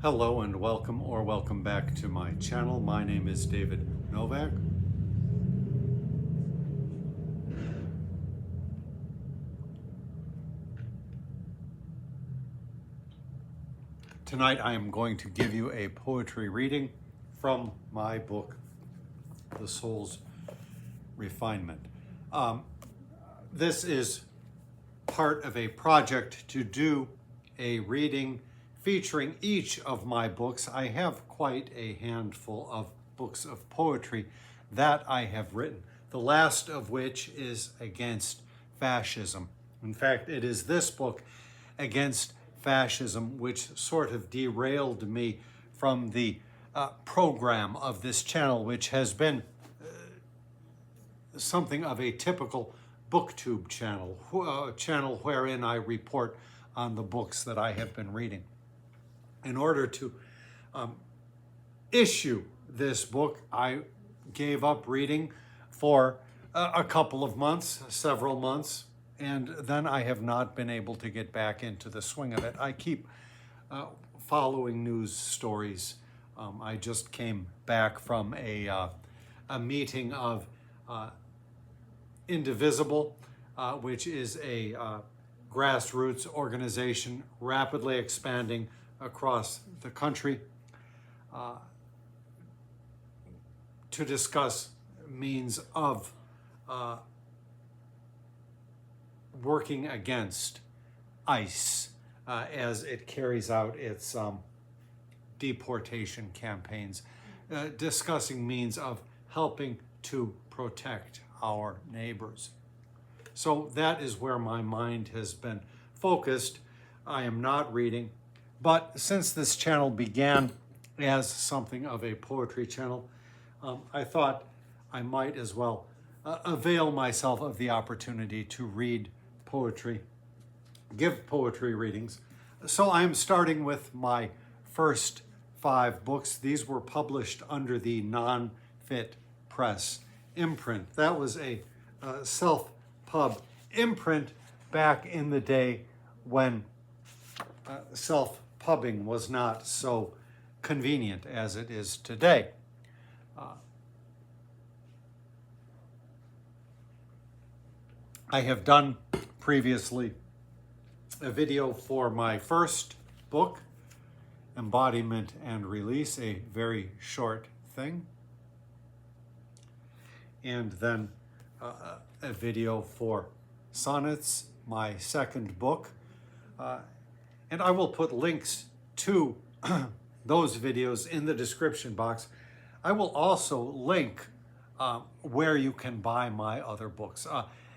Hello and welcome back to my channel. My name is David Novak. Tonight I am going to give you a poetry reading from my book, The Soul's Refinement. This is part of a project to do a reading featuring each of my books. I have quite a handful of books of poetry that I have written, the last of which is Against Fascism. In fact, it is this book, Against Fascism, which sort of derailed me from the program of this channel, which has been something of a typical booktube channel, channel wherein I report on the books that I have been reading. In order to issue this book, I gave up reading for a couple of months, several months, and then I have not been able to get back into the swing of it. I keep following news stories. I just came back from a meeting of Indivisible, which is a grassroots organization rapidly expanding across the country to discuss means of working against ICE as it carries out its deportation campaigns, discussing means of helping to protect our neighbors. So that is where my mind has been focused. I am not reading. But since this channel began as something of a poetry channel, I thought I might as well avail myself of the opportunity to read poetry, give poetry readings. So I'm starting with my first 5 books. These were published under the Non-Fit Press imprint. That was a self-pub imprint back in the day when self-pubbing was not so convenient as it is today. I have done previously a video for my first book, Embodiment and Release, a very short thing, and then a video for Sonnets, my second book. And I will put links to those videos in the description box. I will also link where you can buy my other books.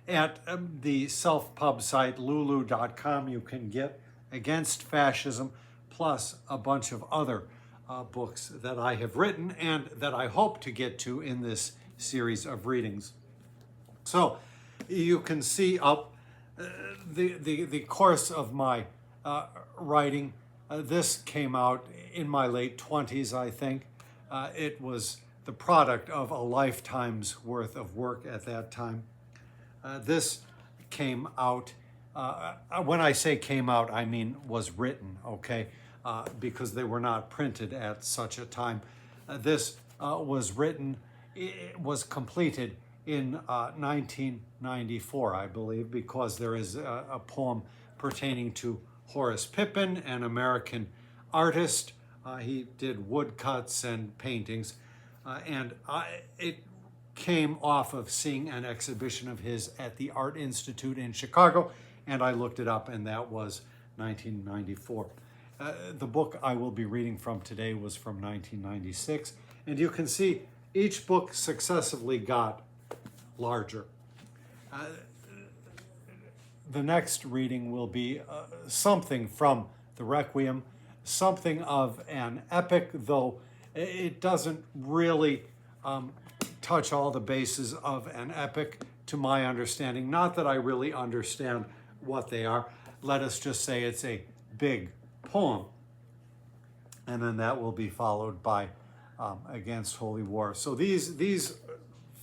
At the self-pub site, lulu.com, you can get Against Fascism, plus a bunch of other books that I have written and that I hope to get to in this series of readings. So you can see up the course of my writing. This came out in my late 20s, I think. It was the product of a lifetime's worth of work at that time. This came out, when I say came out, I mean was written, okay? Because they were not printed at such a time. This was written, it was completed in 1994, I believe, because there is a poem pertaining to Horace Pippin, an American artist. He did woodcuts and paintings, and it came off of seeing an exhibition of his at the Art Institute in Chicago, and I looked it up, and that was 1994. The book I will be reading from today was from 1996, and you can see each book successively got larger. The next reading will be something from the Requiem, something of an epic, though it doesn't really touch all the bases of an epic to my understanding. Not that I really understand what they are. Let us just say it's a big poem. And then that will be followed by Against Holy War. So these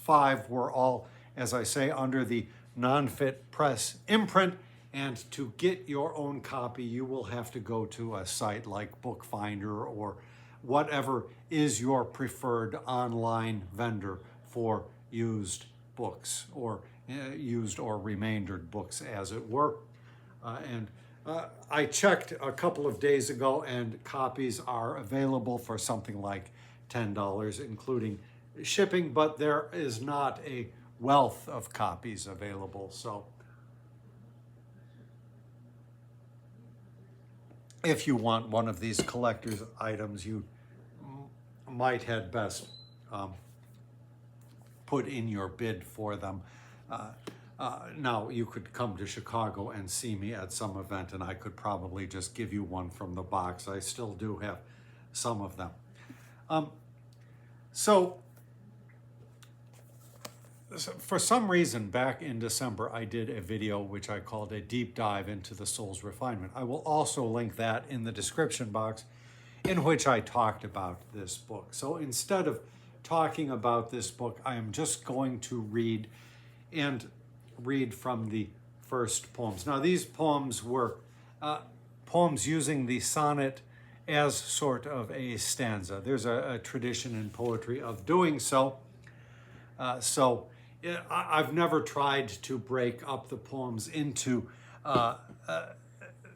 5 were all, as I say, under the Non-Fit Press imprint, And to get your own copy, you will have to go to a site like Bookfinder or whatever is your preferred online vendor for used books, or used or remaindered books, as it were. I checked a couple of days ago, and copies are available for something like $10, including shipping, but there is not a wealth of copies available. So if you want one of these collector's items, you might had best put in your bid for them. Now, you could come to Chicago and see me at some event, and I could probably just give you one from the box. I still do have some of them. So for some reason, back in December, I did a video which I called a deep dive into the soul's refinement. I will also link that in the description box, in which I talked about this book. So instead of talking about this book, I am just going to read from the first poems. Now, these poems were poems using the sonnet as sort of a stanza. There's a tradition in poetry of doing so. I've never tried to break up the poems into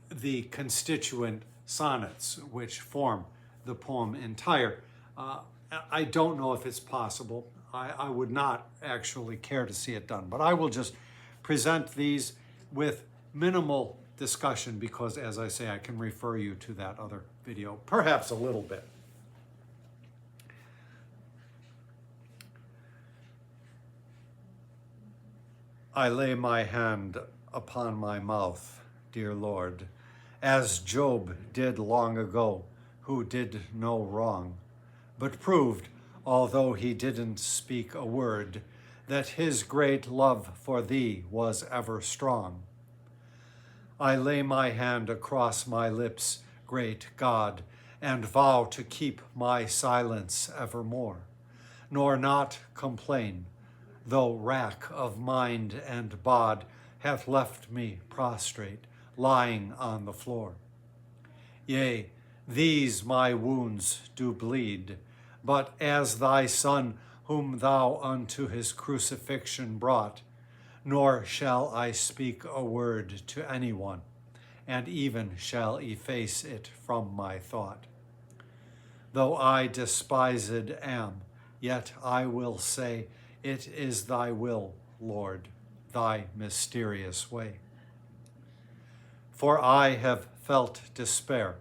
the constituent sonnets which form the poem entire. I don't know if it's possible. I would not actually care to see it done, but I will just present these with minimal discussion because, as I say, I can refer you to that other video, perhaps a little bit. I lay my hand upon my mouth, dear Lord, as Job did long ago, who did no wrong, but proved, although he didn't speak a word, that his great love for thee was ever strong. I lay my hand across my lips, great God, and vow to keep my silence evermore, nor not complain, though rack of mind and bod hath left me prostrate, lying on the floor. Yea, these my wounds do bleed, but as thy Son, whom thou unto his crucifixion brought, nor shall I speak a word to anyone, and even shall efface it from my thought. Though I despised am, yet I will say, it is thy will, Lord, thy mysterious way. For I have felt despair.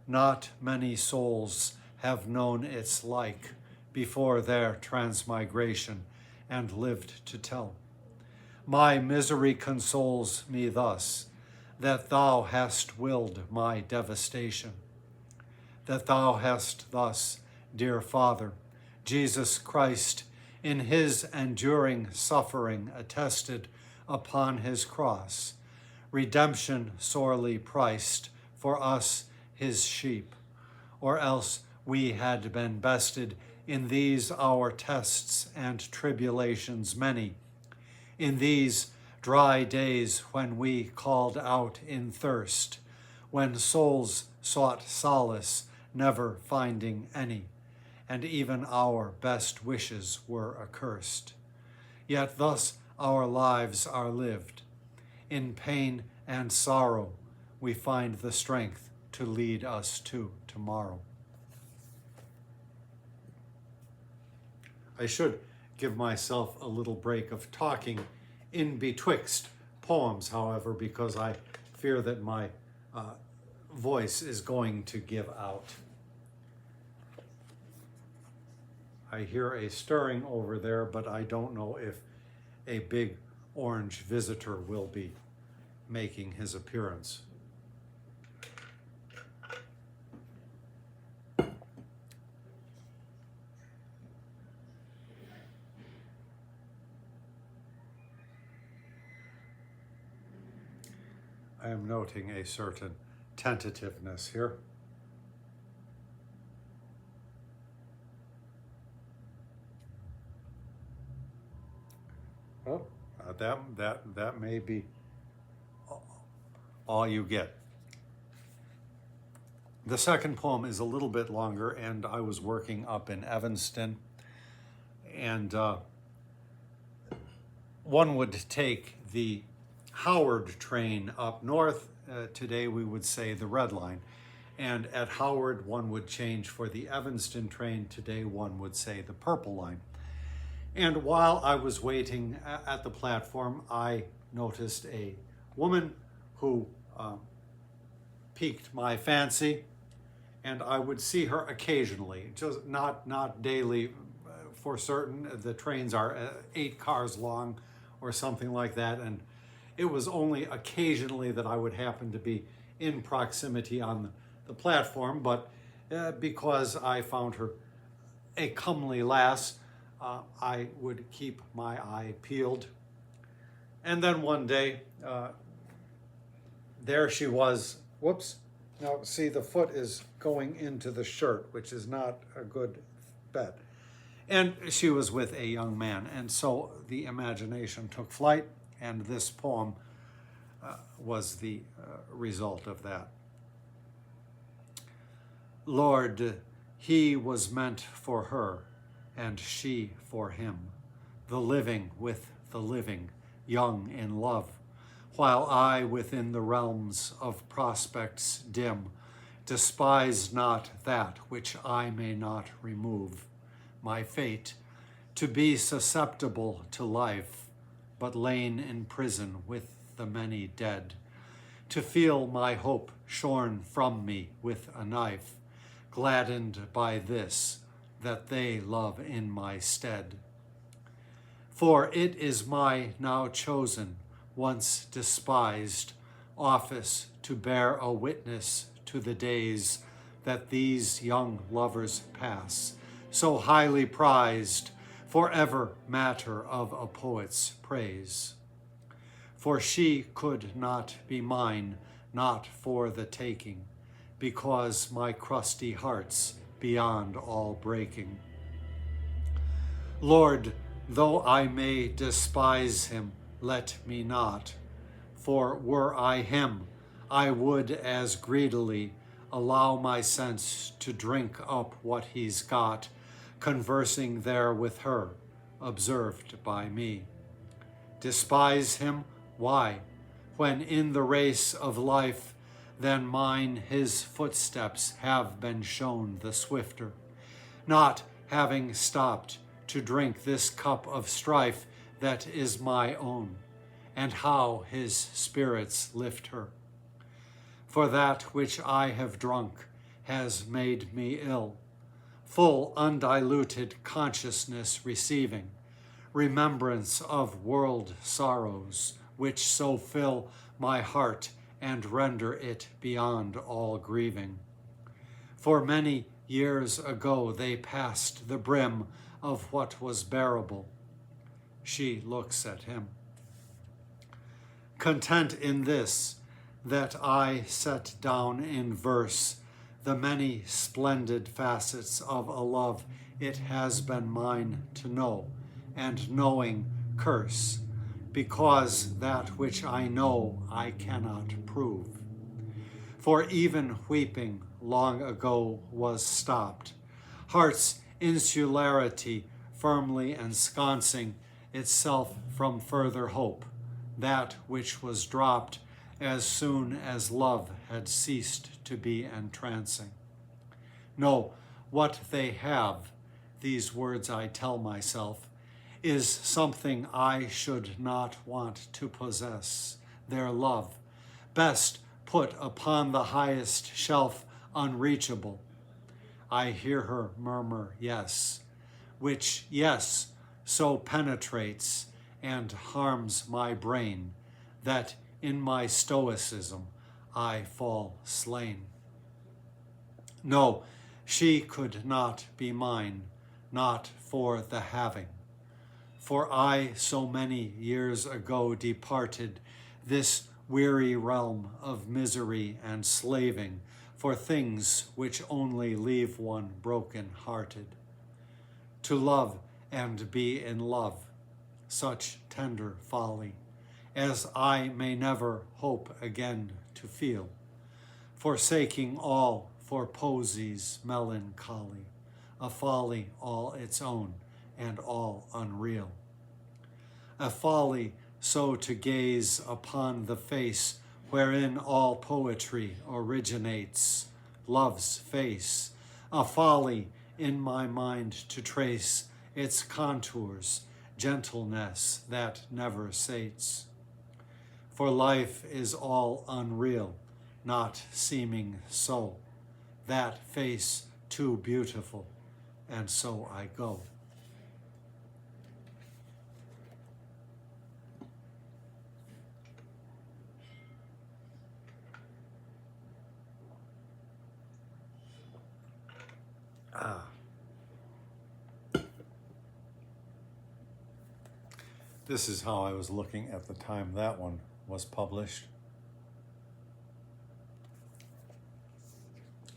Not many souls have known its like before their transmigration and lived to tell. My misery consoles me thus, that thou hast willed my devastation, that thou hast thus, dear Father, Jesus Christ, in his enduring suffering attested upon his cross, redemption sorely priced for us his sheep, or else we had been bested in these our tests and tribulations many, in these dry days when we called out in thirst, when souls sought solace, never finding any, and even our best wishes were accursed. Yet thus our lives are lived. In pain and sorrow we find the strength to lead us to tomorrow. I should give myself a little break of talking in betwixt poems, however, because I fear that my voice is going to give out. I hear a stirring over there, but I don't know if a big orange visitor will be making his appearance. I am noting a certain tentativeness here. Oh, that may be all you get. The second poem is a little bit longer, and I was working up in Evanston, and one would take the Howard train up north. Today we would say the Red Line. And at Howard, one would change for the Evanston train. Today, one would say the Purple Line. And while I was waiting at the platform, I noticed a woman who piqued my fancy, and I would see her occasionally, just not daily for certain. The trains are 8 cars long or something like that, and it was only occasionally that I would happen to be in proximity on the platform, but because I found her a comely lass, I would keep my eye peeled. And then one day, there she was. Whoops. Now, see, the foot is going into the shirt, which is not a good bet. And she was with a young man, and so the imagination took flight, and this poem was the result of that. Lord, he was meant for her, and she for him, the living with the living, young in love, while I within the realms of prospects dim, despise not that which I may not remove, my fate, to be susceptible to life, but lain in prison with the many dead, to feel my hope shorn from me with a knife, gladdened by this, that they love in my stead. For it is my now chosen, once despised, office to bear a witness to the days that these young lovers pass, so highly prized, forever matter of a poet's praise. For she could not be mine, not for the taking, because my crusty heart's beyond all breaking. Lord, though I may despise him, let me not, for were I him, I would as greedily allow my sense to drink up what he's got, conversing there with her, observed by me. Despise him? Why? When in the race of life, then mine his footsteps have been shown the swifter, not having stopped to drink this cup of strife that is my own, and how his spirits lift her. For that which I have drunk has made me ill, full undiluted consciousness receiving, remembrance of world sorrows, which so fill my heart and render it beyond all grieving. For many years ago they passed the brim of what was bearable. She looks at him. Content in this, that I set down in verse the many splendid facets of a love it has been mine to know, and knowing curse, because that which I know I cannot prove. For even weeping long ago was stopped, heart's insularity firmly ensconcing itself from further hope, that which was dropped as soon as love had ceased to be entrancing. No, what they have, these words I tell myself, is something I should not want to possess, their love, best put upon the highest shelf unreachable. I hear her murmur yes, which yes so penetrates and harms my brain that in my stoicism I fall slain. No, she could not be mine, not for the having. For I so many years ago departed this weary realm of misery and slaving for things which only leave one broken-hearted. To love and be in love, such tender folly, as I may never hope again to feel, forsaking all for poesy's melancholy, a folly all its own and all unreal. A folly so to gaze upon the face wherein all poetry originates, love's face, a folly in my mind to trace its contours, gentleness that never sates. For life is all unreal, not seeming so, that face too beautiful, and so I go. This is how I was looking at the time that one was published.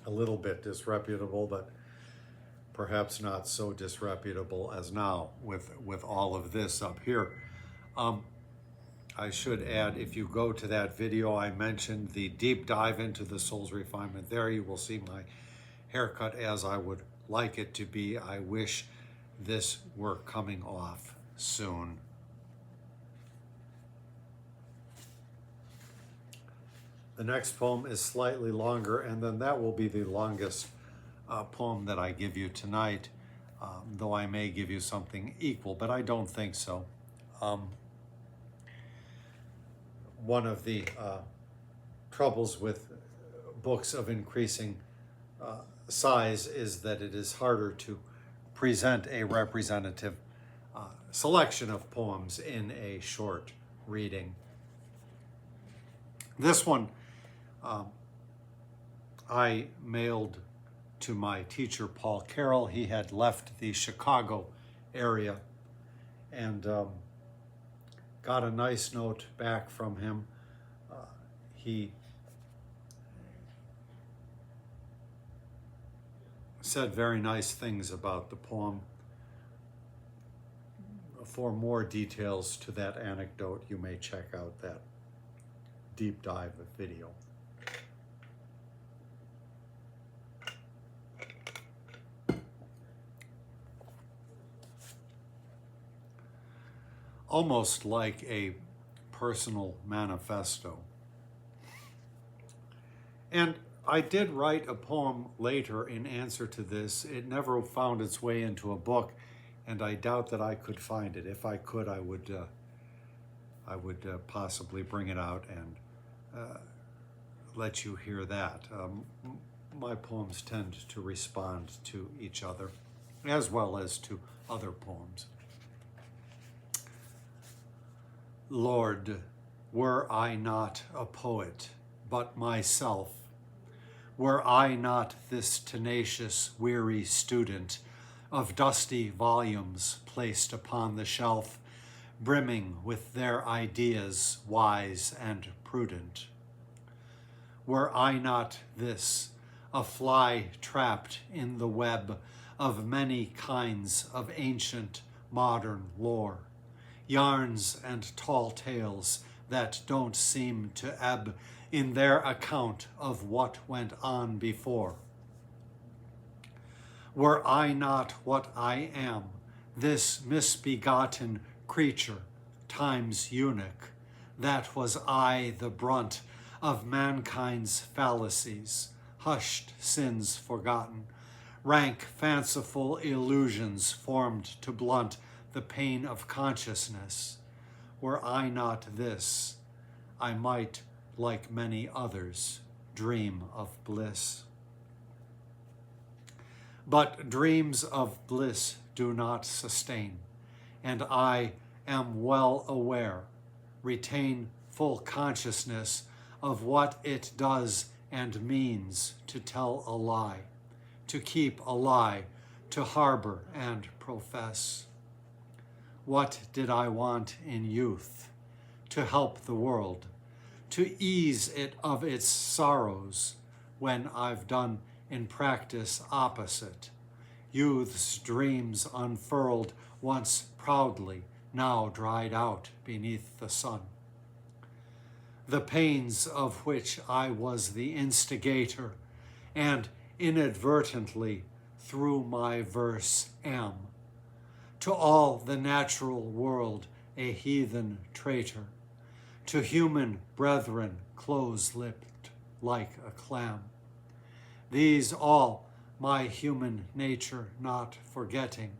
A little bit disreputable, but perhaps not so disreputable as now with all of this up here. I should add, if you go to that video I mentioned, the deep dive into the soul's refinement, there you will see my haircut as I would like it to be. I wish this were coming off soon. The next poem is slightly longer, and then that will be the longest poem that I give you tonight, though I may give you something equal, but I don't think so. One of the troubles with books of increasing size is that it is harder to present a representative selection of poems in a short reading. This one I mailed to my teacher, Paul Carroll. He had left the Chicago area, and got a nice note back from him. He said very nice things about the poem. For more details to that anecdote, you may check out that deep dive video. Almost like a personal manifesto. And I did write a poem later in answer to this. It never found its way into a book, and I doubt that I could find it. If I could, I would possibly bring it out and let you hear that. My poems tend to respond to each other, as well as to other poems. Lord, were I not a poet, but myself, were I not this tenacious, weary student of dusty volumes placed upon the shelf, brimming with their ideas wise and prudent, were I not this, a fly trapped in the web of many kinds of ancient modern lore, yarns and tall tales that don't seem to ebb in their account of what went on before. Were I not what I am, this misbegotten creature, time's eunuch, that was I the brunt of mankind's fallacies, hushed sins forgotten, rank fanciful illusions formed to blunt the pain of consciousness. Were I not this, I might, like many others, dream of bliss. But dreams of bliss do not sustain, and I am well aware, retain full consciousness of what it does and means to tell a lie, to keep a lie, to harbor and profess. What did I want in youth? To help the world, to ease it of its sorrows, when I've done in practice opposite. Youth's dreams unfurled once proudly, now dried out beneath the sun. the pains of which I was the instigator, and inadvertently through my verse am, to all the natural world a heathen traitor, to human brethren close-lipped like a clam. These all, my human nature not forgetting,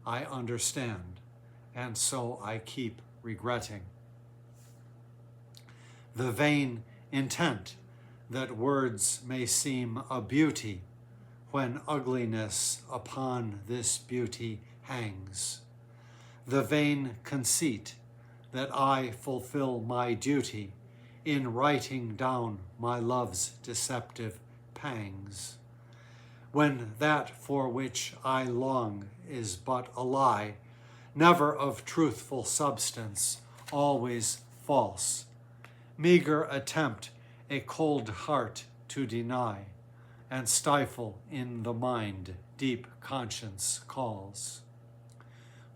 I understand, and so I keep regretting. The vain intent that words may seem a beauty when ugliness upon this beauty hangs. The vain conceit that I fulfill my duty in writing down my love's deceptive pangs, when that for which I long is but a lie, never of truthful substance, always false, meager attempt a cold heart to deny, and stifle in the mind deep conscience calls.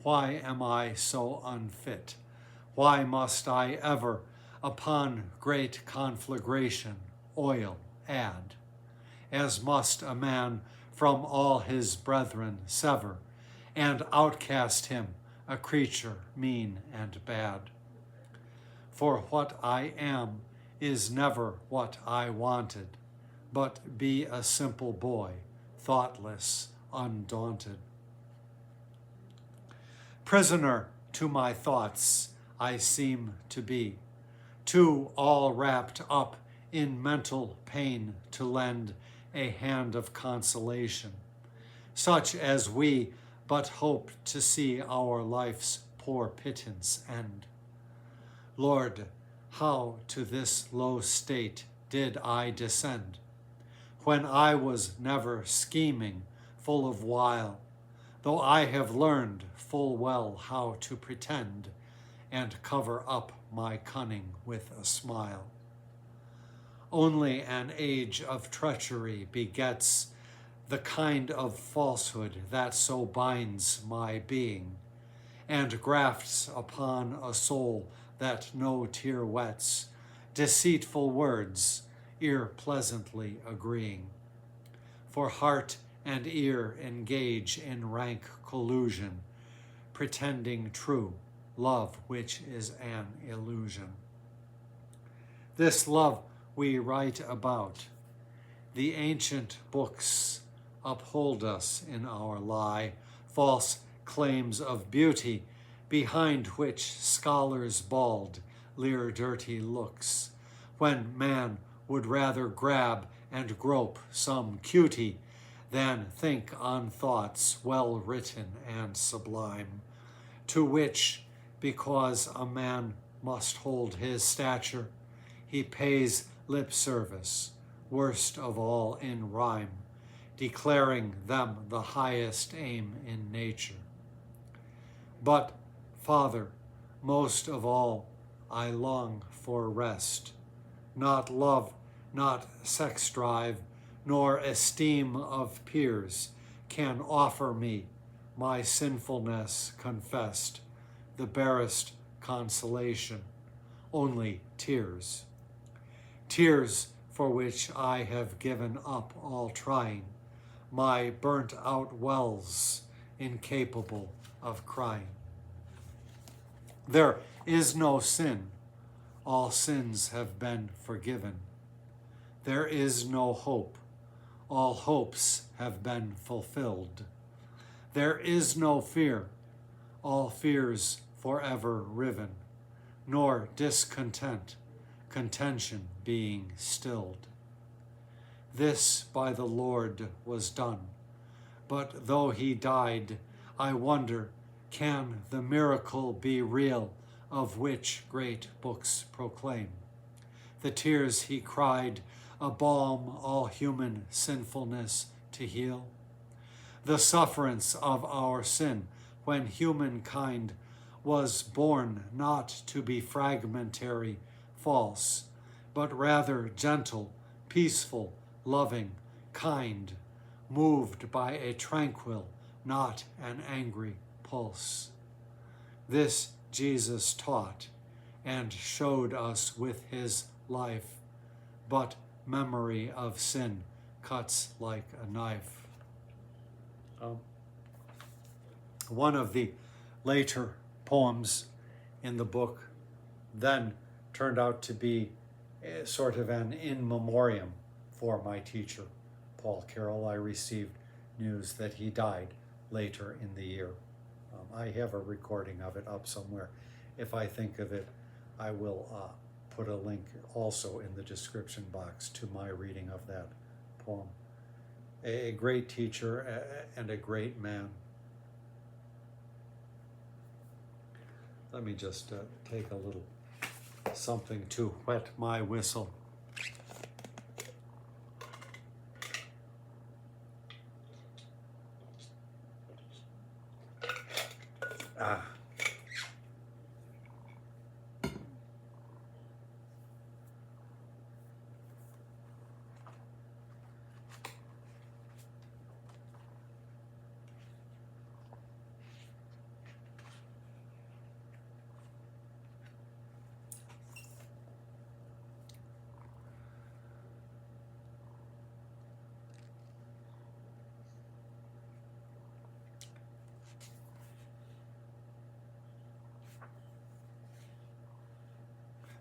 Why am I so unfit? Why must I ever upon great conflagration oil add, as must a man from all his brethren sever, and outcast him, a creature mean and bad? For what I am is never what I wanted, but be a simple boy, thoughtless, undaunted. Prisoner to my thoughts I seem to be, too all wrapped up in mental pain to lend a hand of consolation, such as we but hope to see our life's poor pittance end. Lord, how to this low state did I descend, when I was never scheming, full of wile, though I have learned full well how to pretend and cover up my cunning with a smile. Only an age of treachery begets the kind of falsehood that so binds my being, and grafts upon a soul that no tear wets, deceitful words, ear pleasantly agreeing. For heart and ear engage in rank collusion, pretending true love which is an illusion. This love we write about, the ancient books uphold us in our lie, false claims of beauty, behind which scholars bald leer dirty looks, when man would rather grab and grope some cutie than think on thoughts well written and sublime, to which, because a man must hold his stature, he pays lip service, worst of all in rhyme, declaring them the highest aim in nature. But, Father, most of all I long for rest, not love, not sex drive, nor esteem of peers can offer me, my sinfulness confessed, the barest consolation, only tears. Tears for which I have given up all trying, my burnt out wells incapable of crying. There is no sin, all sins have been forgiven. There is no hope, all hopes have been fulfilled. There is no fear, all fears forever riven, nor discontent, contention being stilled. This by the Lord was done, but though he died, I wonder, can the miracle be real of which great books proclaim? The tears he cried, a balm all human sinfulness to heal? The sufferance of our sin, when humankind was born not to be fragmentary, false, but rather gentle, peaceful, loving, kind, moved by a tranquil, not an angry pulse. This Jesus taught, and showed us with his life, but memory of sin cuts like a knife. One of the later poems in the book then turned out to be sort of an in memoriam for my teacher, Paul Carroll. I received news that he died later in the year. I have a recording of it up somewhere. If I think of it, I will put a link also in the description box to my reading of that poem. A great teacher and a great man. Let me just take a little something to wet my whistle.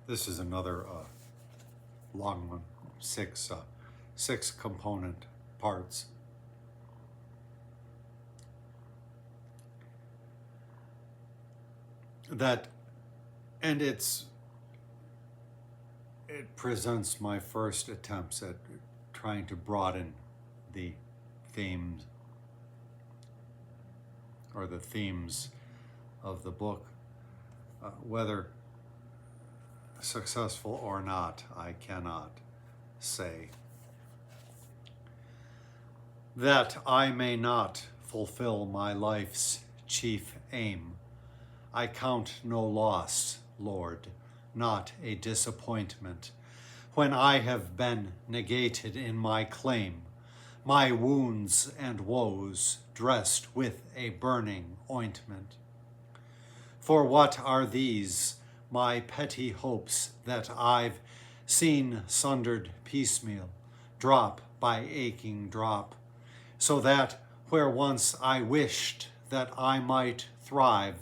This is another long one, six component parts. And it presents my first attempts at trying to broaden the themes or the themes of the book, whether successful or not, I cannot say. That I may not fulfill my life's chief aim, I count no loss, Lord, not a disappointment, when I have been negated in my claim, my wounds and woes dressed with a burning ointment. For what are these, my petty hopes that I've seen sundered piecemeal, drop by aching drop, so that where once I wished that I might thrive,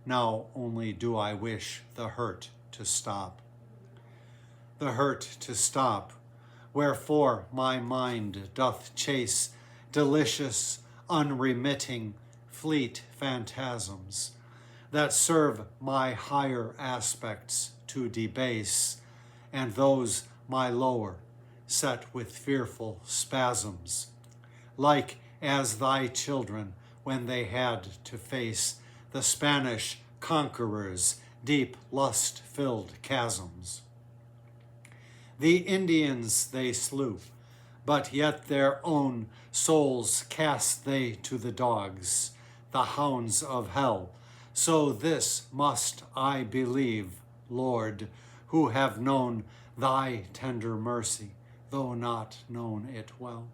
now only do I wish the hurt to stop. The hurt to stop, wherefore my mind doth chase delicious, unremitting, fleet phantasms, that serve my higher aspects to debase, and those my lower set with fearful spasms, like as thy children when they had to face the Spanish conquerors' deep lust-filled chasms. The Indians they slew, but yet their own souls cast they to the dogs, the hounds of hell. So this must I believe, Lord, who have known thy tender mercy, though not known it well.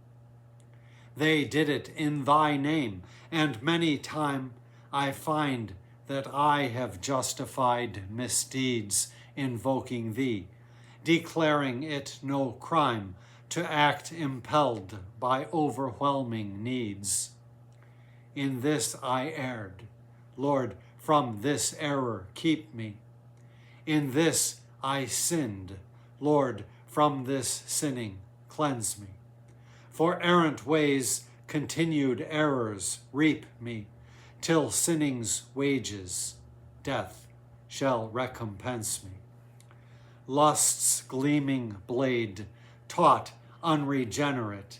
They did it in thy name, and many time I find that I have justified misdeeds invoking thee, declaring it no crime to act impelled by overwhelming needs. In this I erred. Lord, from this error keep me. In this I sinned. Lord, from this sinning cleanse me. For errant ways continued errors reap me, till sinning's wages, death, shall recompense me. Lust's gleaming blade, taught unregenerate,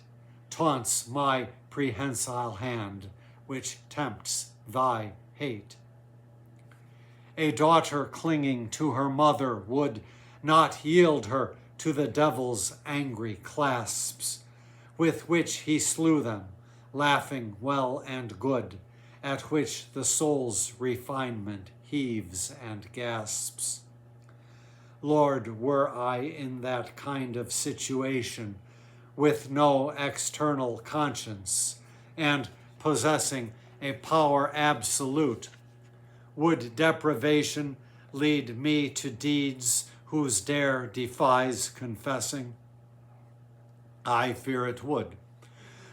taunts my prehensile hand, which tempts thy hate. A daughter clinging to her mother would not yield her to the devil's angry clasps, with which he slew them, laughing well and good, at which the soul's refinement heaves and gasps. Lord, were I in that kind of situation, with no external conscience, and possessing a power absolute, would deprivation lead me to deeds whose dare defies confessing? I fear it would.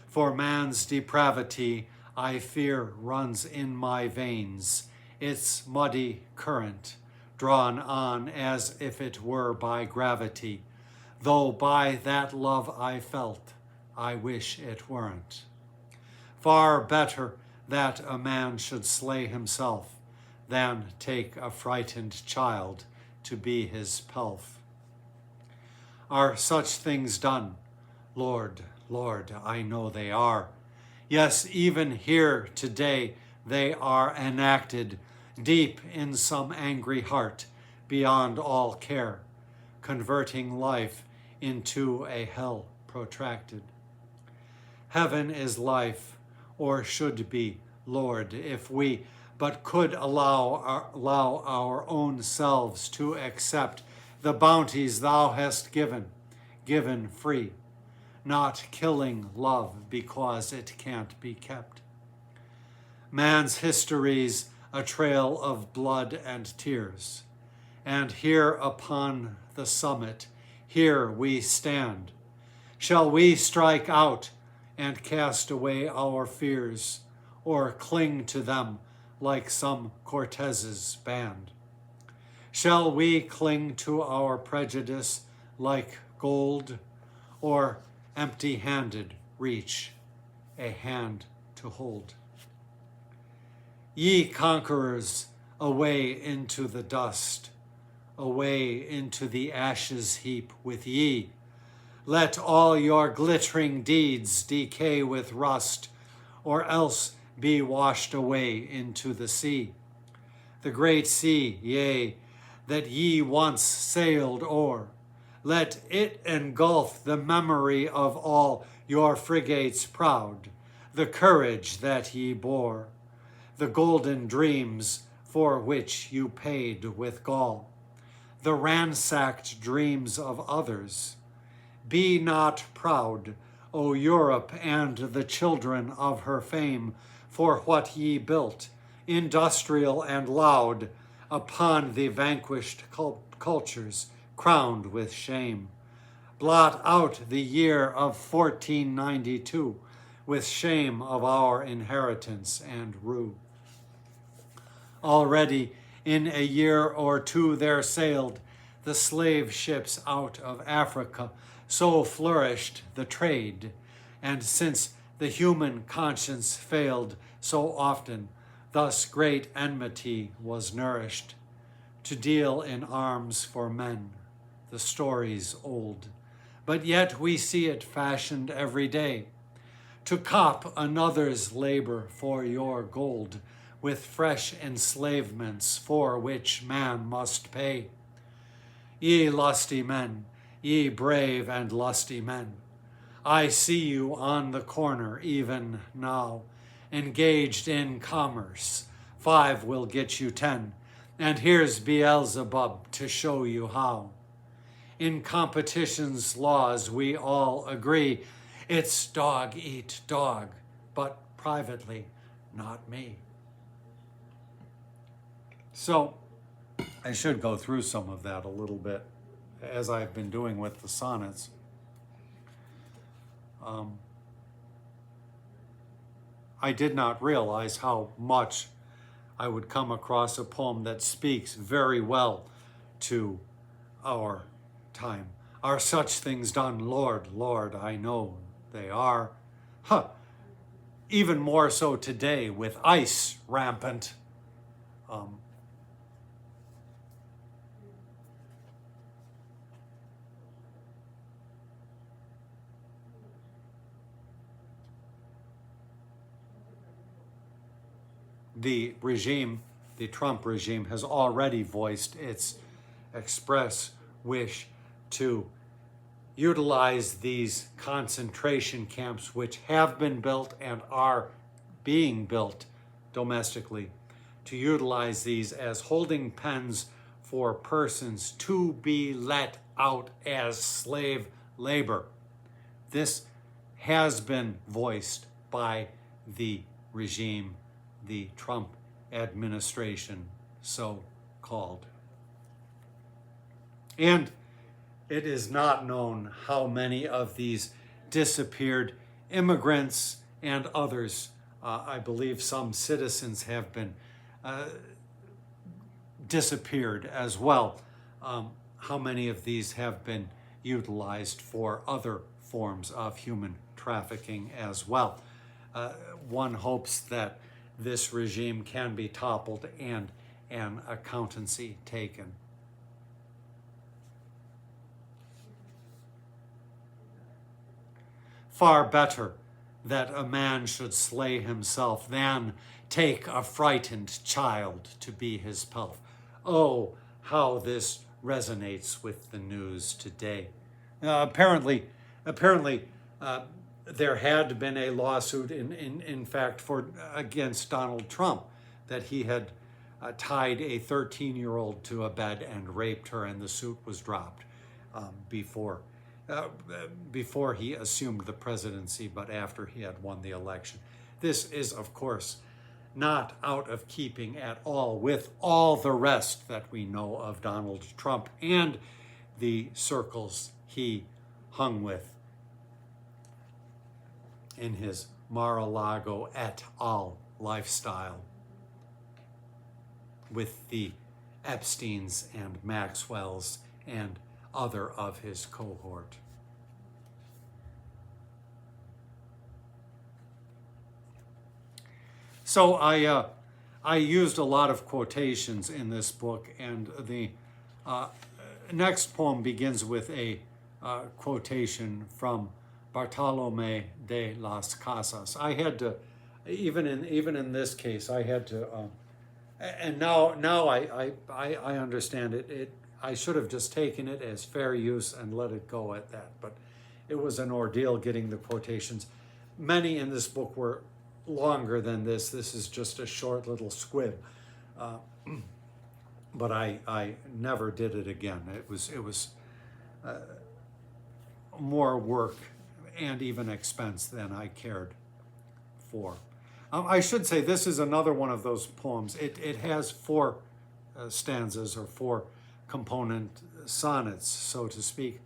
For man's depravity, I fear, runs in my veins, its muddy current, drawn on as if it were by gravity, though by that love I felt, I wish it weren't. Far better that a man should slay himself than take a frightened child to be his pelf. Are such things done? Lord, Lord, I know they are. Yes, even here today they are enacted deep in some angry heart beyond all care, converting life into a hell protracted. Heaven is life, or should be, Lord, if we but could allow our own selves to accept the bounties thou hast given free, not killing love because it can't be kept. Man's history's a trail of blood and tears, and here upon the summit, here we stand. Shall we strike out and cast away our fears, or cling to them like some Cortez's band? Shall we cling to our prejudice like gold, or empty-handed reach a hand to hold? Ye conquerors, away into the dust, away into the ashes heap with ye. Let all your glittering deeds decay with rust, or else be washed away into the sea. The great sea, yea, that ye once sailed o'er, let it engulf the memory of all your frigates proud, the courage that ye bore, the golden dreams for which you paid with gall, the ransacked dreams of others. Be not proud, O Europe and the children of her fame, for what ye built, industrial and loud, upon the vanquished cultures, crowned with shame. Blot out the year of 1492 with shame of our inheritance and rue. Already in a year or two there sailed the slave ships out of Africa, so flourished the trade, and since the human conscience failed so often, thus great enmity was nourished. To deal in arms for men, the story's old, but yet we see it fashioned every day. To cop another's labor for your gold, with fresh enslavements for which man must pay. Ye lusty men, ye brave and lusty men, I see you on the corner even now, engaged in commerce. 5 will get you 10, and here's Beelzebub to show you how. In competition's laws we all agree, it's dog eat dog, but privately, not me. So I should go through some of that a little bit, as I've been doing with the sonnets. I did not realize how much I would come across a poem that speaks very well to our time. Are such things done? Lord, Lord, I know they are. Even more so today with ice rampant. The regime, the Trump regime, has already voiced its express wish to utilize these concentration camps, which have been built and are being built domestically, to utilize these as holding pens for persons to be let out as slave labor. This has been voiced by the regime, the Trump administration, so called. And it is not known how many of these disappeared immigrants and others, I believe some citizens have been disappeared as well. How many of these have been utilized for other forms of human trafficking as well? One hopes that this regime can be toppled and an accountancy taken. Far better that a man should slay himself than take a frightened child to be his pelf. Oh, how this resonates with the news today. Apparently, there had been a lawsuit, in fact, against Donald Trump, that he had tied a 13-year-old to a bed and raped her, and the suit was dropped before he assumed the presidency, but after he had won the election. This is, of course, not out of keeping at all with all the rest that we know of Donald Trump and the circles he hung with in his Mar-a-Lago et al. Lifestyle with the Epsteins and Maxwells and other of his cohort. So I used a lot of quotations in this book, and the next poem begins with a quotation from Bartolomé de las Casas. I had to, even in this case, I had to, and now I understand it. I should have just taken it as fair use and let it go at that, but it was an ordeal getting the quotations. Many in this book were longer than this. This is just a short little squib, but I never did it again. It was more work and even expense than I cared for. I should say this is another one of those poems. It has four stanzas or four component sonnets, so to speak.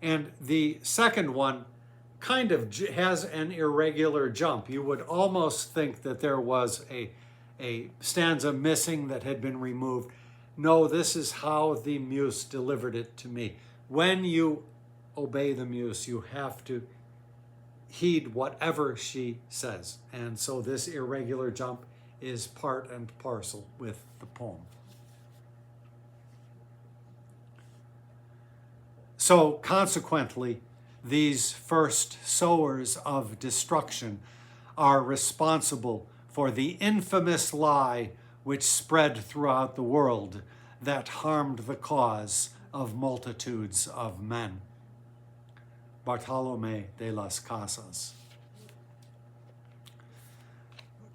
And the second one kind of has an irregular jump. You would almost think that there was a stanza missing that had been removed. No, this is how the muse delivered it to me. When you obey the muse, you have to heed whatever she says. And so this irregular jump is part and parcel with the poem. So consequently, these first sowers of destruction are responsible for the infamous lie which spread throughout the world that harmed the cause of multitudes of men. Bartolomé de las Casas.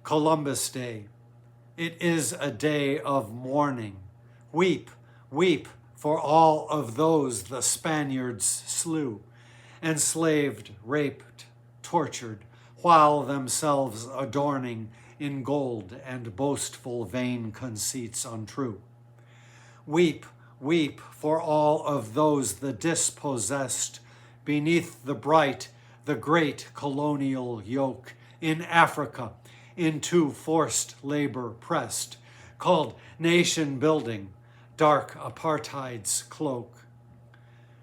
Columbus Day. It is a day of mourning. Weep, weep for all of those the Spaniards slew, enslaved, raped, tortured, while themselves adorning in gold and boastful vain conceits untrue. Weep, weep for all of those the dispossessed, beneath the great colonial yoke, in Africa, into forced labor pressed, called nation building, dark apartheid's cloak.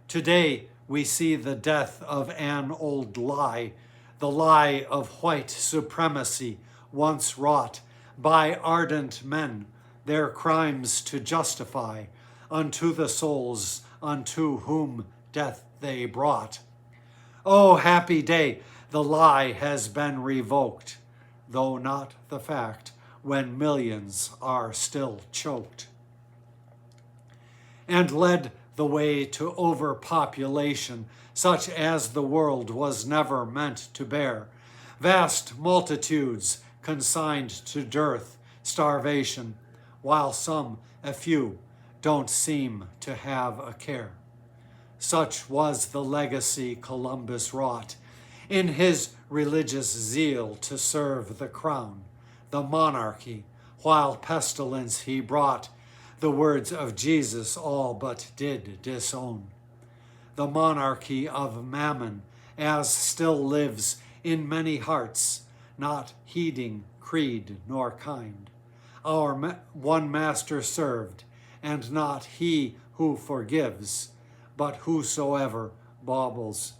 Today we see the death of an old lie, the lie of white supremacy once wrought by ardent men, their crimes to justify unto the souls unto whom death they brought. Oh, happy day, the lie has been revoked, though not the fact, when millions are still choked. And led the way to overpopulation, such as the world was never meant to bear. Vast multitudes consigned to dearth, starvation, while some, a few, don't seem to have a care. Such was the legacy Columbus wrought in his religious zeal to serve the crown, the monarchy, while pestilence he brought, the words of Jesus all but did disown. The monarchy of Mammon as still lives in many hearts, not heeding creed nor kind. Our one master served, and not he who forgives, but whatsoever baubles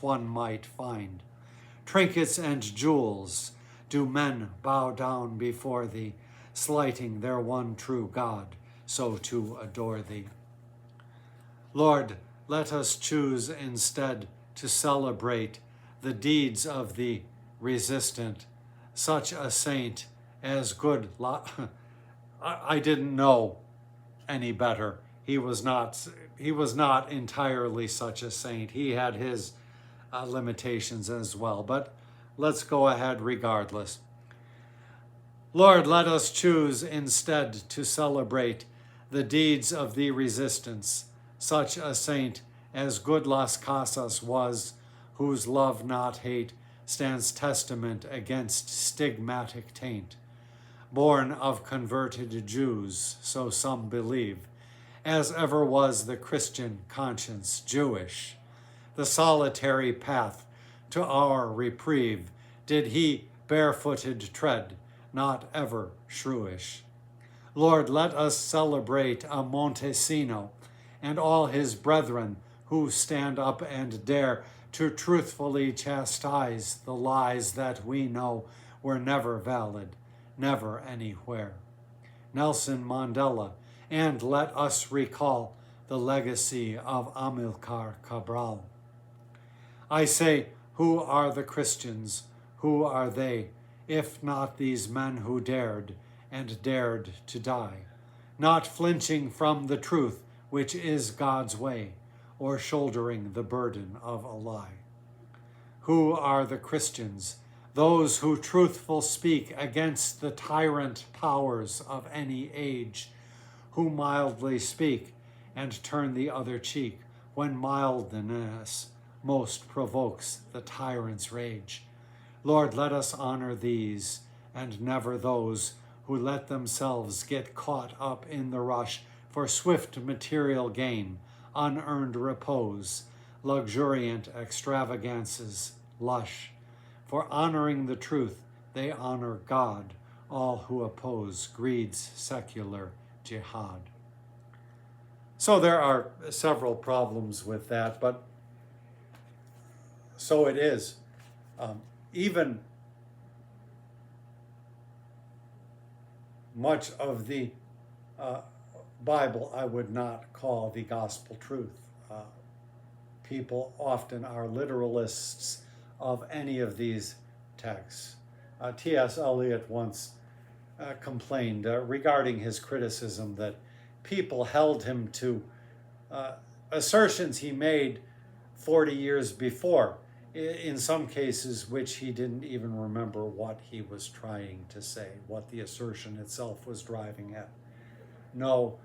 one might find. Trinkets and jewels do men bow down before thee, slighting their one true God, so to adore thee. Lord, let us choose instead to celebrate the deeds of the resistant, such a saint as good I didn't know any better. He was not entirely such a saint. He had his limitations as well, but let's go ahead regardless. Lord, let us choose instead to celebrate the deeds of the resistance, such a saint as good Las Casas was, whose love not hate stands testament against stigmatic taint. Born of converted Jews, so some believe, as ever was the Christian conscience Jewish. The solitary path to our reprieve did he barefooted tread, not ever shrewish. Lord, let us celebrate a Montesino and all his brethren who stand up and dare to truthfully chastise the lies that we know were never valid, never anywhere. Nelson Mandela, and let us recall the legacy of Amilcar Cabral. I say, who are the Christians? Who are they, if not these men who dared and dared to die, not flinching from the truth, which is God's way, or shouldering the burden of a lie? Who are the Christians? Those who truthful speak against the tyrant powers of any age, who mildly speak and turn the other cheek when mildness most provokes the tyrant's rage. Lord, let us honor these and never those who let themselves get caught up in the rush for swift material gain, unearned repose, luxuriant extravagances, lush. For honoring the truth, they honor God, all who oppose greed's secular jihad. So there are several problems with that, but so it is. Even much of the Bible I would not call the gospel truth. People often are literalists of any of these texts. T.S. Eliot once complained regarding his criticism that people held him to assertions he made 40 years before, in some cases which he didn't even remember what he was trying to say, what the assertion itself was driving at. No,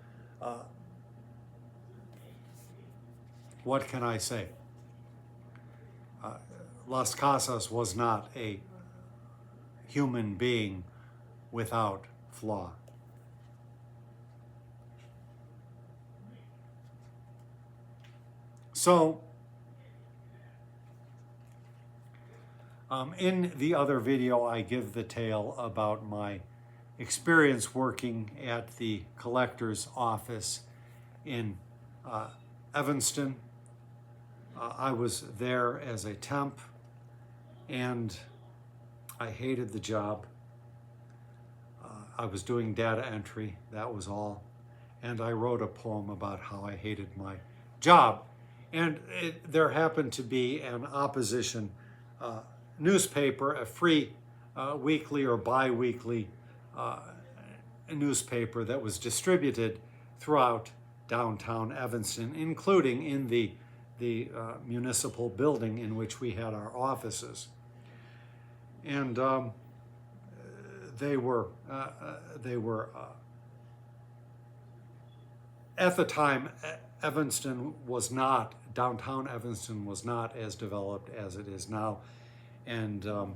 what can I say? Las Casas was not a human being without flaw. So, in the other video, I give the tale about my experience working at the collector's office in Evanston. I was there as a temp, and I hated the job. I was doing data entry, that was all. And I wrote a poem about how I hated my job. And there happened to be an opposition newspaper, a free weekly or bi-weekly newspaper that was distributed throughout downtown Evanston, including in the municipal building in which we had our offices. And they were at the time, downtown Evanston was not as developed as it is now. And a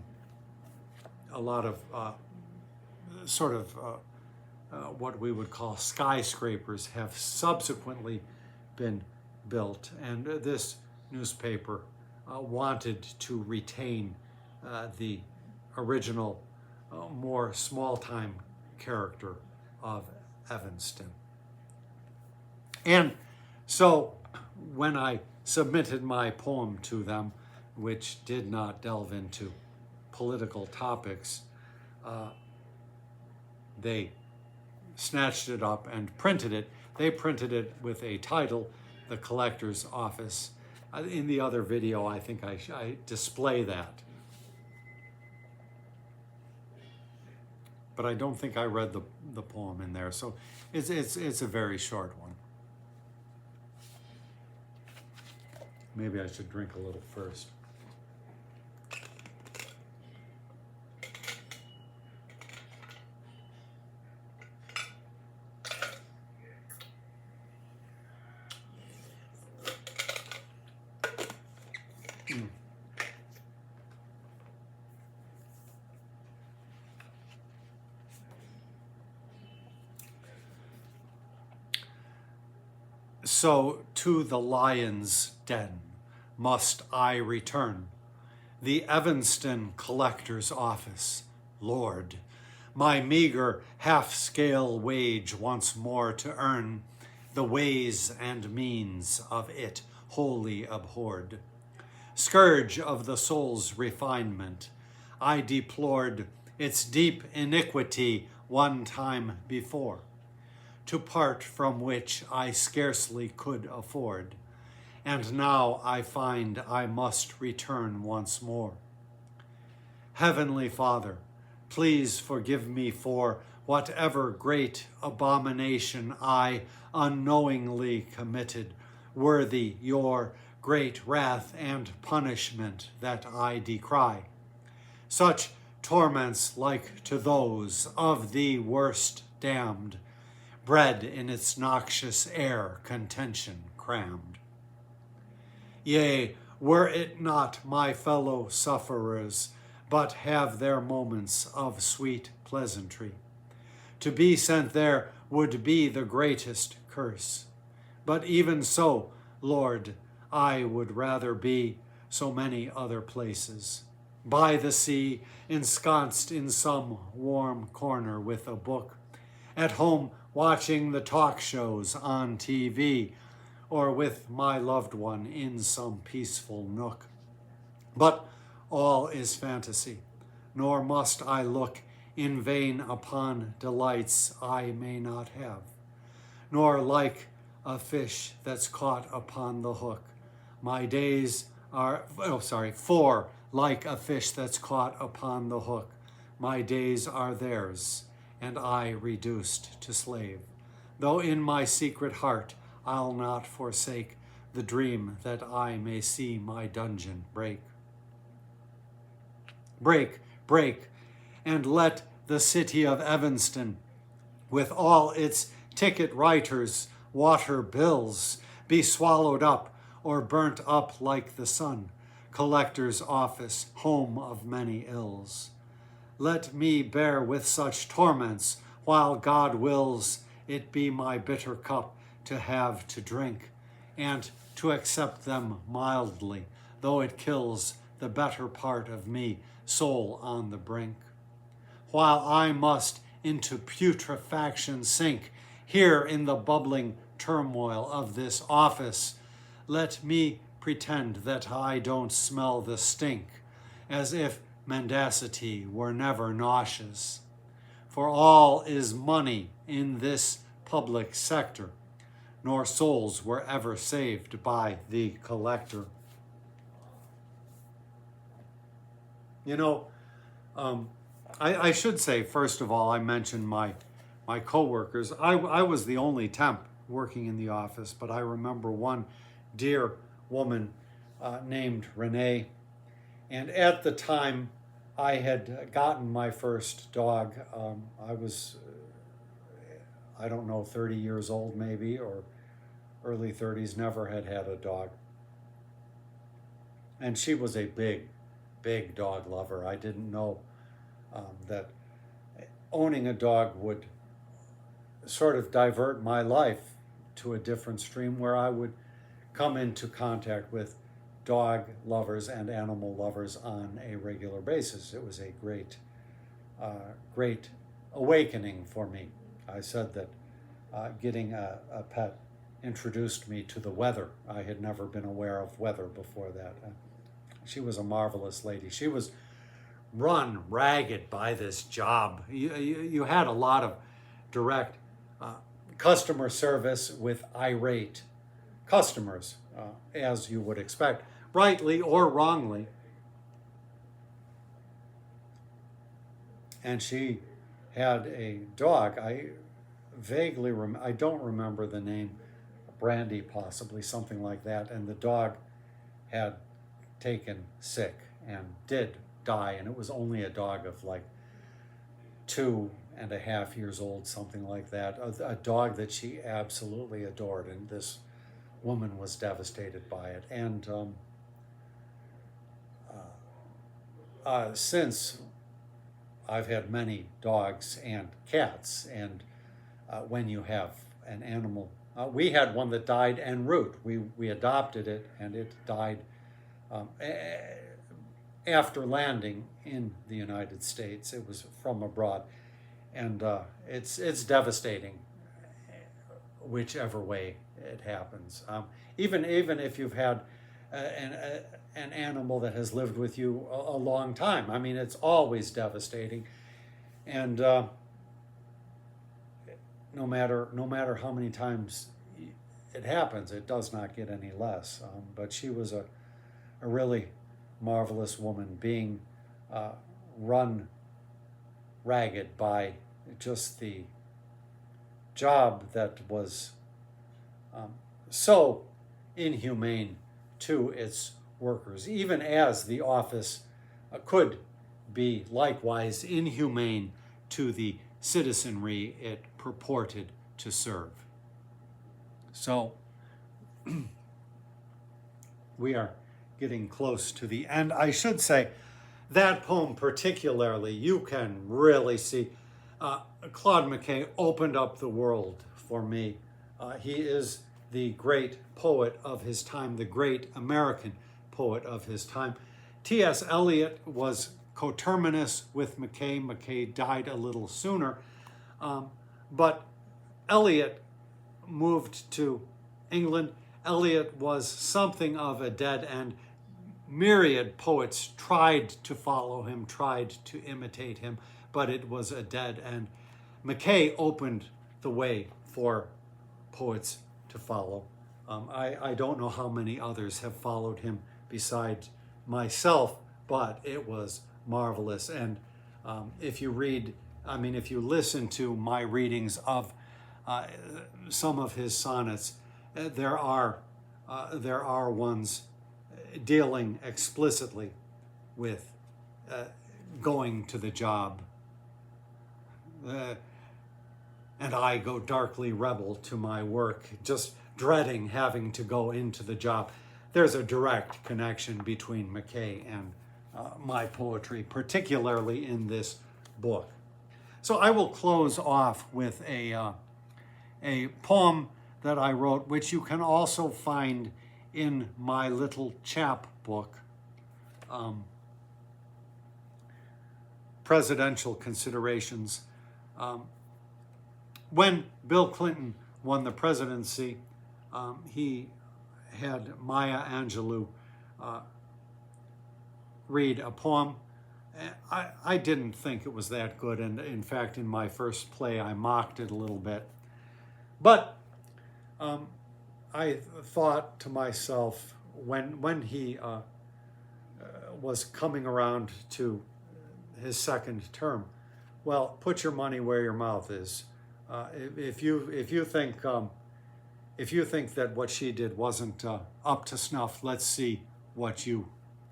lot of what we would call skyscrapers have subsequently been built. And this newspaper wanted to retain the original, more small-time character of Evanston. And so when I submitted my poem to them, which did not delve into political topics, they snatched it up and printed it. They printed it with a title, The Collector's Office. In the other video, I think I display that. But I don't think I read the poem in there, so it's a very short one. Maybe I should drink a little first. So to the lion's den must I return, the Evanston collector's office, Lord, my meager half-scale wage once more to earn, the ways and means of it wholly abhorred. Scourge of the soul's refinement, I deplored its deep iniquity one time before, to part from which I scarcely could afford, and now I find I must return once more. Heavenly Father, please forgive me for whatever great abomination I unknowingly committed, worthy your great wrath and punishment that I decry. Such torments like to those of the worst damned, bred in its noxious air contention crammed. Yea, were it not my fellow sufferers, but have their moments of sweet pleasantry, to be sent there would be the greatest curse. But even so, Lord, I would rather be so many other places, by the sea, ensconced in some warm corner with a book, at home watching the talk shows on TV, or with my loved one in some peaceful nook. But all is fantasy, nor must I look in vain upon delights I may not have, nor like a fish that's caught upon the hook. My days are, for like a fish that's caught upon the hook, my days are theirs, and I reduced to slave. Though in my secret heart I'll not forsake the dream that I may see my dungeon break. Break, break, and let the city of Evanston, with all its ticket writers' water bills, be swallowed up or burnt up like the sun, collector's office, home of many ills. Let me bear with such torments, while God wills it be my bitter cup to have to drink, and to accept them mildly, though it kills the better part of me, soul on the brink. While I must into putrefaction sink, here in the bubbling turmoil of this office, let me pretend that I don't smell the stink, as if mendacity were never nauseous. For all is money in this public sector, nor souls were ever saved by the collector. You know, I should say, first of all, I mentioned my coworkers. I was the only temp working in the office, but I remember one dear woman named Renee. And at the time, I had gotten my first dog. I was, I don't know, 30 years old maybe, or early 30s, never had a dog. And she was a big dog lover. I didn't know that owning a dog would sort of divert my life to a different stream where I would come into contact with dog lovers and animal lovers on a regular basis. It was a great awakening for me. I said that getting a pet introduced me to the weather. I had never been aware of weather before that. She was a marvelous lady. She was run ragged by this job. You had a lot of direct customer service with irate customers, as you would expect, rightly or wrongly. And she had a dog. I don't remember the name, Brandy possibly, something like that. And the dog had taken sick and did die. And it was only a dog of like 2.5 years old, something like that. A dog that she absolutely adored. And this woman was devastated by it. And since I've had many dogs and cats, and when you have an animal, we had one that died en route. We adopted it, and it died after landing in the United States. It was from abroad, and it's devastating whichever way it happens. Even if you've had an animal that has lived with you a long time, I mean, it's always devastating, and no matter how many times it happens, it does not get any less. But she was a really marvelous woman, being run ragged by just the job that was so inhumane to its workers, even as the office could be likewise inhumane to the citizenry it purported to serve. So we are getting close to the end. I should say that poem particularly, you can really see Claude McKay opened up the world for me. He is the great poet of his time, the great American poet of his time. T.S. Eliot was coterminous with McKay. McKay died a little sooner, but Eliot moved to England. Eliot was something of a dead end. Myriad poets tried to follow him, tried to imitate him, but it was a dead end. McKay opened the way for poets to follow. I don't know how many others have followed him besides myself, but it was marvelous. And if you listen to my readings of some of his sonnets, there are ones dealing explicitly with going to the job. And I go darkly rebel to my work, just dreading having to go into the job. There's a direct connection between McKay and my poetry, particularly in this book. So I will close off with a poem that I wrote, which you can also find in my little chap book, Presidential Considerations. When Bill Clinton won the presidency, he had Maya Angelou read a poem. I didn't think it was that good, and in fact, in my first play, I mocked it a little bit. But I thought to myself, when he was coming around to his second term, well, put your money where your mouth is. If you think that what she did wasn't up to snuff, let's see what you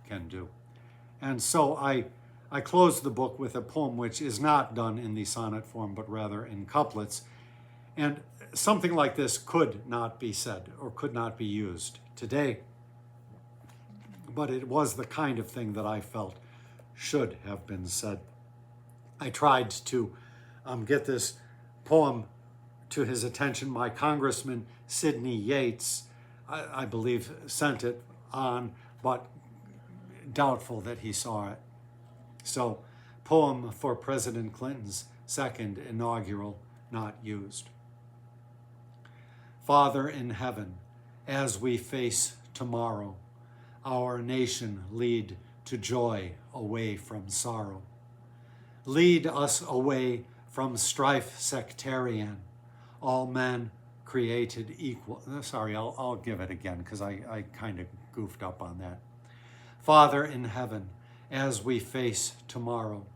can do. And so I closed the book with a poem which is not done in the sonnet form, but rather in couplets. And something like this could not be said or could not be used today, but it was the kind of thing that I felt should have been said. I tried to get this poem to his attention. My Congressman Sidney Yates, I believe, sent it on, but doubtful that he saw it. So, poem for President Clinton's second inaugural, not used. Father in heaven, as we face tomorrow, our nation lead to joy away from sorrow. Lead us away from strife sectarian, all men created equal. Sorry, I'll give it again because I kind of goofed up on that. Father in heaven, as we face tomorrow,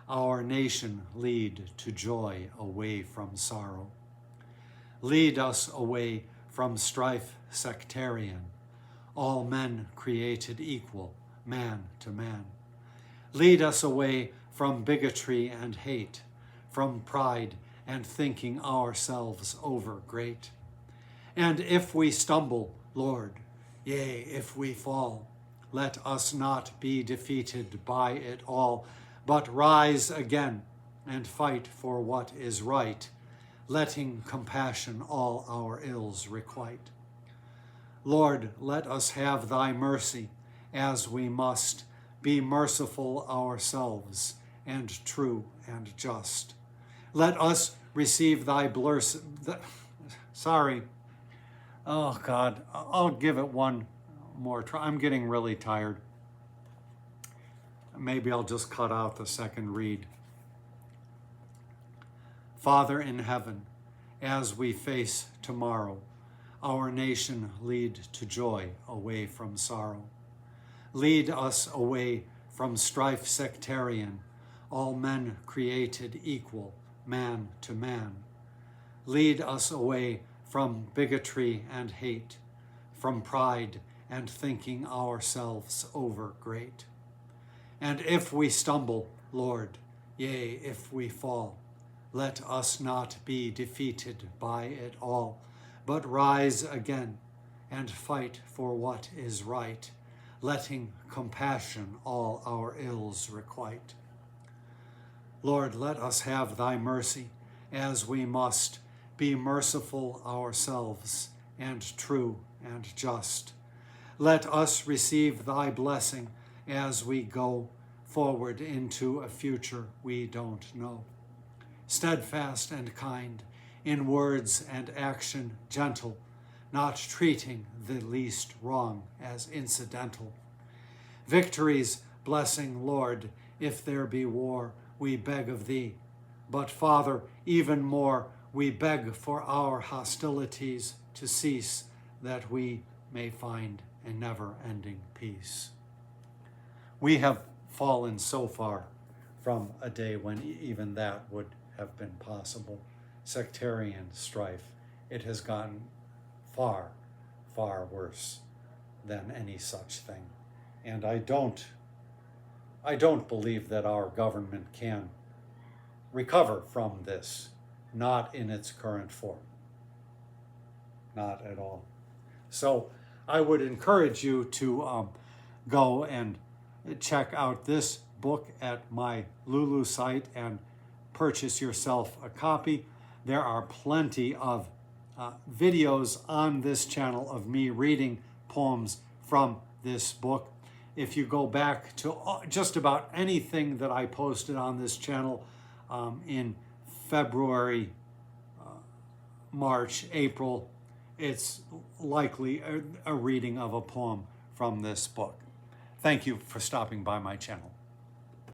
our nation lead to joy away from sorrow. Lead us away from strife sectarian, all men created equal, man to man. Lead us away from bigotry and hate, from pride and thinking ourselves over great. And if we stumble, Lord, yea, if we fall, let us not be defeated by it all, but rise again and fight for what is right, letting compassion all our ills requite. Lord, let us have thy mercy, as we must be merciful ourselves, and true and just. Let us receive thy blessing. Sorry. Oh, God, I'll give it one more try. I'm getting really tired. Maybe I'll just cut out the second read. Father in heaven, as we face tomorrow, our nation lead to joy away from sorrow. Lead us away from strife sectarian, all men created equal, man to man. Lead us away from bigotry and hate, from pride and thinking ourselves over great. And if we stumble, Lord, yea, if we fall, let us not be defeated by it all, but rise again and fight for what is right, letting compassion all our ills requite. Lord, let us have thy mercy, as we must be merciful ourselves, and true and just. Let us receive thy blessing as we go forward into a future we don't know. Steadfast and kind, in words and action gentle, not treating the least wrong as incidental. Victory's blessing, Lord, if there be war, we beg of thee. But Father, even more, we beg for our hostilities to cease, that we may find a never-ending peace. We have fallen so far from a day when even that would have been possible. Sectarian strife, it has gotten far, far worse than any such thing. And I don't believe that our government can recover from this, not in its current form. Not at all. So I would encourage you to go and check out this book at my Lulu site and purchase yourself a copy. There are plenty of videos on this channel of me reading poems from this book. If you go back to just about anything that I posted on this channel in February, March, April, it's likely a reading of a poem from this book. Thank you for stopping by my channel.